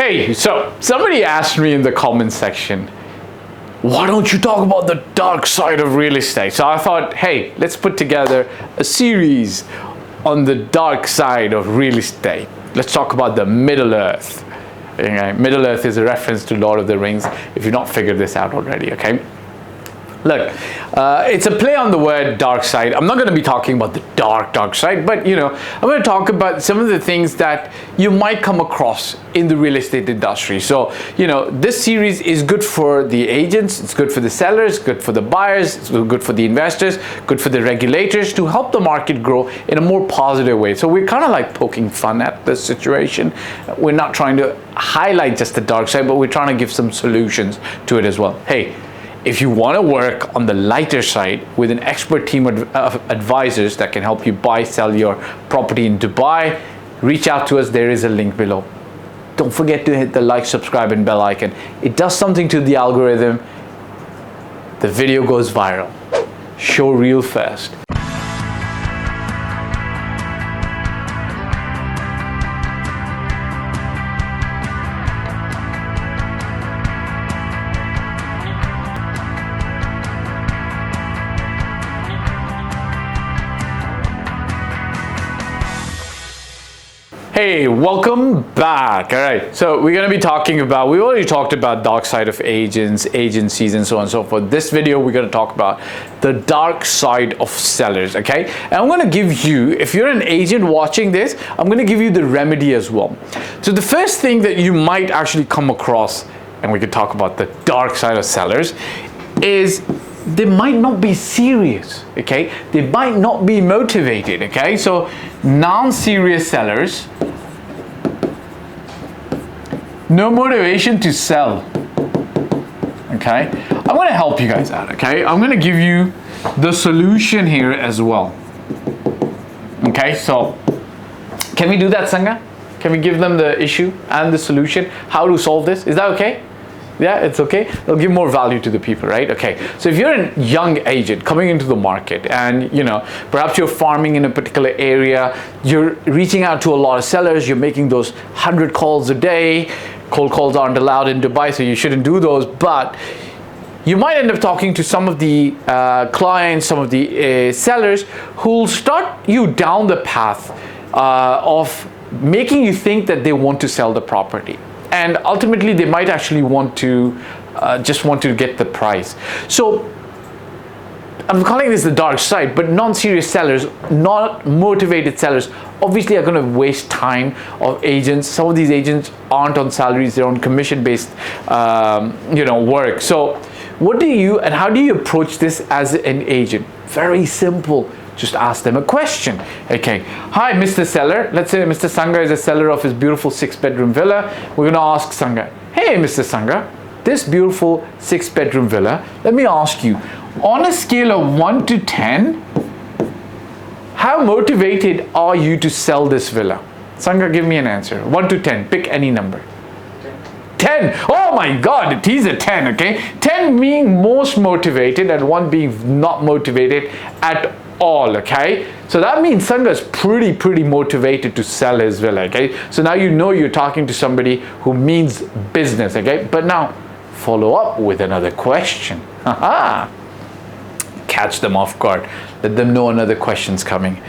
Hey, so somebody asked me in the comments section, why don't you talk about the dark side of real estate? So I thought, hey, let's put together a series on the dark side of real estate. Let's talk about the Middle Earth. Okay? Middle Earth is a reference to Lord of the Rings, if you've not figured this out already, okay? Look, it's a play on the word dark side. I'm not going to be talking about the dark side, but I'm going to talk about some of the things that you might come across in the real estate industry. So, this series is good for the agents, it's good for the sellers, good for the buyers, it's good for the investors, good for the regulators to help the market grow in a more positive way. So we're kind of like poking fun at this situation. We're not trying to highlight just the dark side, but we're trying to give some solutions to it as well. Hey, if you want to work on the lighter side with an expert team of advisors that can help you buy, sell your property in Dubai, reach out to us. There is a link below. Don't forget to hit the like, subscribe, and bell icon. It does something to the algorithm. The video goes viral. Show real fast. Hey, welcome back. All right, so we're going to be talking about, we already talked about dark side of agents, agencies, and so on and so forth. This video, we're going to talk about the dark side of sellers, okay? And I'm going to give you, if you're an agent watching this, I'm going to give you the remedy as well. So the first thing that you might actually come across, and we could talk about the dark side of sellers, is they might not be serious, okay? They might not be motivated, okay? So non-serious sellers, no motivation to sell, okay? I'm gonna help you guys out, okay? I'm gonna give you the solution here as well, okay? So can we do that, Sangha? Can we give them the issue and the solution, how to solve this? Is that okay? Yeah, it's okay. It'll give more value to the people, right? Okay. So if you're a young agent coming into the market and, perhaps you're farming in a particular area, you're reaching out to a lot of sellers, you're making those 100 calls a day. Cold calls aren't allowed in Dubai, so you shouldn't do those, but you might end up talking to some of the clients, some of the sellers who'll start you down the path of making you think that they want to sell the property. And ultimately, they might actually want to just want to get the price. So I'm calling this the dark side, but non-serious sellers, not motivated sellers, obviously are going to waste time of agents. Some of these agents aren't on salaries; they're on commission-based, work. So what do you and how do you approach this as an agent? Very simple. Just ask them a question. Okay, hi, Mr. Seller. Let's say Mr. Sangha is a seller of his beautiful 6-bedroom villa. We're going to ask Sangha, hey, Mr. Sangha, this beautiful 6-bedroom villa, let me ask you, on a scale of 1 to 10, how motivated are you to sell this villa? Sangha, give me an answer. 1 to 10, pick any number. 10. Oh my God, it is a 10, okay? 10 being most motivated and 1 being not motivated at all, okay? So that means Sangha is pretty motivated to sell his villa, okay? So now you're talking to somebody who means business, okay? But now follow up with another question. Catch them off guard. Let them know another question's coming.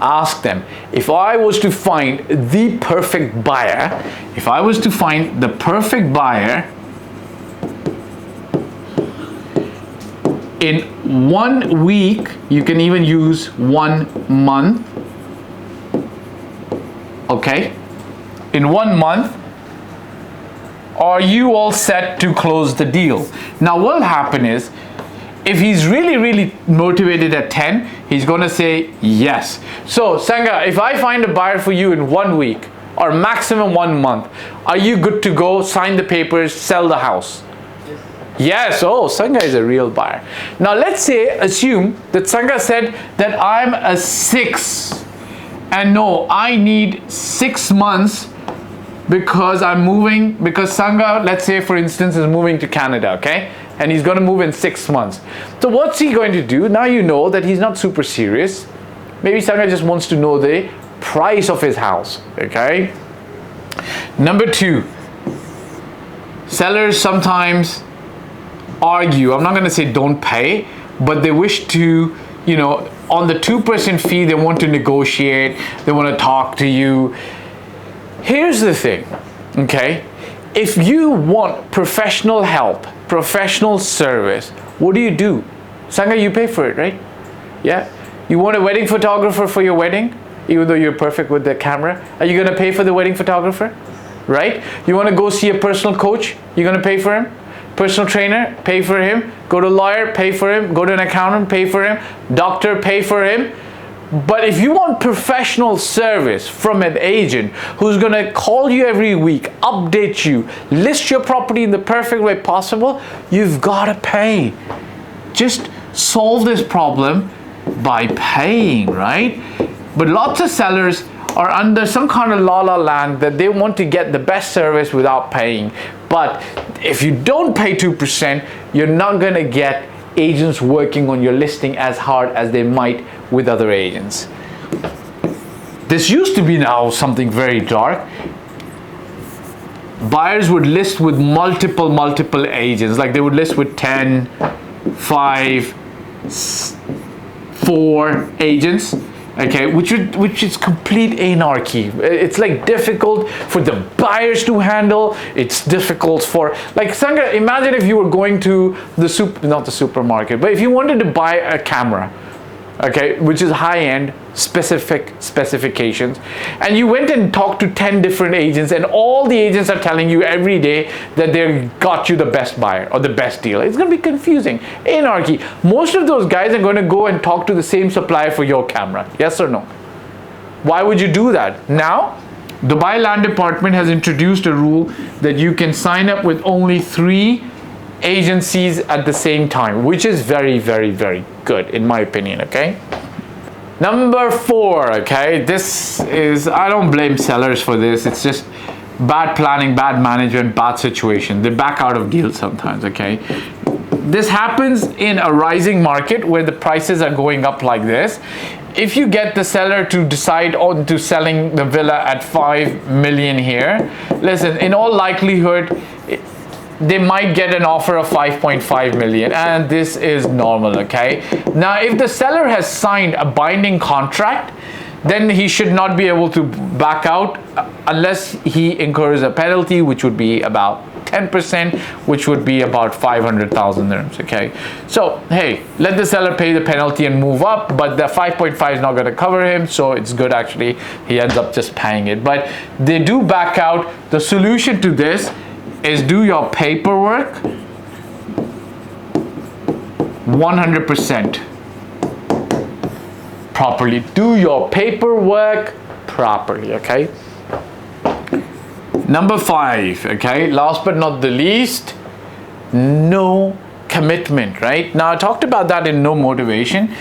Ask them, if I was to find the perfect buyer, in 1 week, you can even use 1 month, okay? In 1 month, are you all set to close the deal? Now what'll happen is, if he's really motivated at 10, he's gonna say yes. So Sangha, if I find a buyer for you in 1 week or maximum 1 month, are you good to go, sign the papers, sell the house? Yes, oh, Sangha is a real buyer. Now let's assume that Sangha said that I'm a 6 and no, I need 6 months because because Sangha, let's say for instance, is moving to Canada, okay? And he's gonna move in 6 months. So what's he going to do? Now you know that he's not super serious. Maybe Sangha just wants to know the price of his house, okay? Number 2, sellers sometimes argue. I'm not going to say don't pay, but they wish to, you know, on the 2% fee, they want to negotiate, they want to talk to you. Here's the thing, okay? If you want professional help, professional service, what do? Sangha, you pay for it, right? Yeah? You want a wedding photographer for your wedding, even though you're perfect with the camera? Are you going to pay for the wedding photographer? Right? You want to go see a personal coach? You're going to pay for him? Personal trainer? Pay for him. Go to a lawyer? Pay for him. Go to an accountant? Pay for him. Doctor? Pay for him. But if you want professional service from an agent who's going to call you every week, update you, list your property in the perfect way possible, you've got to pay. Just solve this problem by paying, right? But lots of sellers are under some kind of la-la land that they want to get the best service without paying. But if you don't pay 2%, you're not going to get agents working on your listing as hard as they might with other agents. This used to be now something very dark. Buyers would list with multiple agents, like they would list with 10, 5, 4 agents, okay, which is complete anarchy. It's like difficult for the buyers to handle. It's difficult for, like, Sangha, imagine if you were going to the not the supermarket, but if you wanted to buy a camera, okay, which is high-end, specifications, and you went and talked to 10 different agents, and all the agents are telling you every day that they got you the best buyer or the best deal. It's going to be confusing, anarchy. Most of those guys are going to go and talk to the same supplier for your camera. Yes or no? Why would you do that? Now, Dubai Land Department has introduced a rule that you can sign up with only 3 agencies at the same time, which is very, very, very good in my opinion, okay? Number 4, okay, this is, I don't blame sellers for this, it's just bad planning, bad management, bad situation. They back out of deals sometimes, okay? This happens in a rising market where the prices are going up like this. If you get the seller to decide on to selling the villa at 5 million here, listen, in all likelihood, they might get an offer of 5.5 million, and this is normal, okay? Now, if the seller has signed a binding contract, then he should not be able to back out unless he incurs a penalty, which would be about 10%, which would be about 500,000 dirhams, okay? So, hey, let the seller pay the penalty and move up, but the 5.5 is not going to cover him, so it's good actually. He ends up just paying it. But they do back out. The solution to this is do your paperwork 100% properly. Do your paperwork properly, okay? Number 5, okay, last but not the least, no commitment, right? Now I talked about that in no motivation,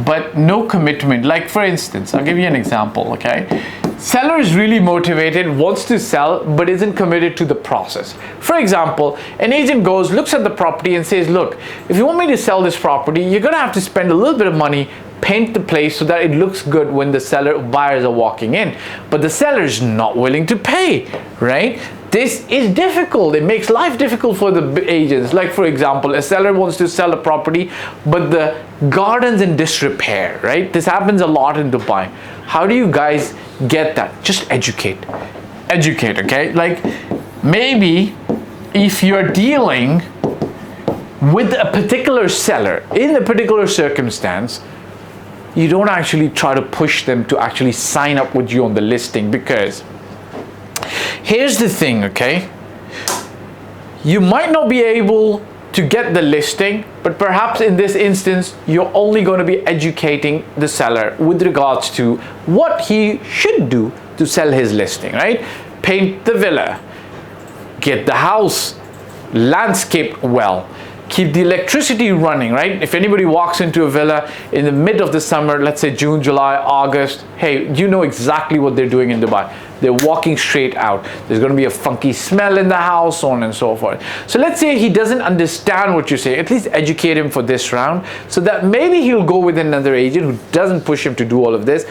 but no commitment. Like for instance, I'll give you an example, okay? Seller is really motivated, wants to sell, but isn't committed to the process. For example, an agent goes, looks at the property and says, look, if you want me to sell this property, you're gonna have to spend a little bit of money, paint the place so that it looks good when the buyers are walking in. But the seller is not willing to pay, right? This is difficult. It makes life difficult for the agents. Like for example, a seller wants to sell a property, but the garden's in disrepair, right? This happens a lot in Dubai. How do you guys get that? Just educate, okay? Like maybe if you're dealing with a particular seller in a particular circumstance, you don't actually try to push them to actually sign up with you on the listing, because here's the thing, okay? You might not be able to get the listing, but perhaps in this instance, you're only going to be educating the seller with regards to what he should do to sell his listing, right? Paint the villa, get the house landscaped well, keep the electricity running, right? If anybody walks into a villa in the mid of the summer, let's say June, July, August, hey, you know exactly what they're doing in Dubai. They're walking straight out. There's going to be a funky smell in the house, so on and so forth. So let's say he doesn't understand what you say. At least educate him for this round so that maybe he'll go with another agent who doesn't push him to do all of this,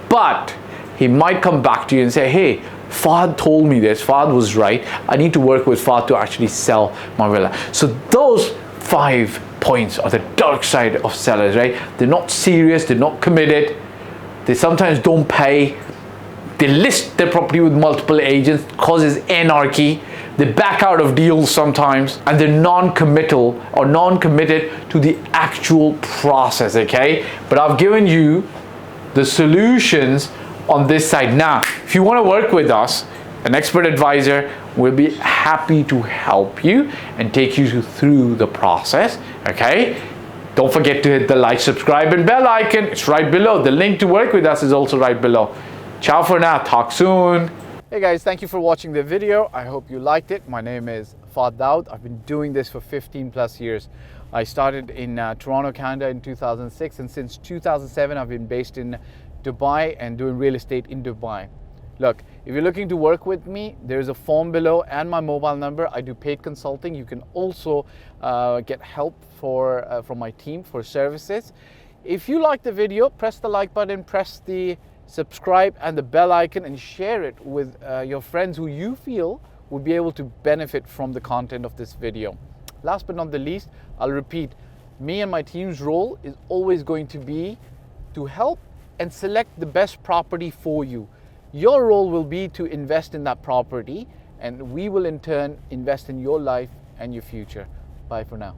but he might come back to you and say, hey, Fahd told me this, Fahd was right, I need to work with Fahd to actually sell my villa. So those 5 points are the dark side of sellers, right? They're not serious, they're not committed, they sometimes don't pay, they list their property with multiple agents, causes anarchy, they back out of deals sometimes, and they're non-committal or non-committed to the actual process, okay? But I've given you the solutions on this side. Now, if you want to work with us, an expert advisor will be happy to help you and take you through the process, okay? Don't forget to hit the like, subscribe, and bell icon. It's right below. The link to work with us is also right below. Ciao for now. Talk soon. Hey guys, thank you for watching the video. I hope you liked it. My name is Fahd Dawood. I've been doing this for 15 plus years. I started in Toronto, Canada in 2006, and since 2007 I've been based in Dubai and doing real estate in Dubai. Look, if you're looking to work with me, there's a form below and my mobile number. I do paid consulting. You can also get help from my team for services. If you like the video, press the like button, press the subscribe and the bell icon, and share it with your friends who you feel would be able to benefit from the content of this video. Last but not the least, I'll repeat, me and my team's role is always going to be to help and select the best property for you. Your role will be to invest in that property, and we will in turn invest in your life and your future. Bye for now.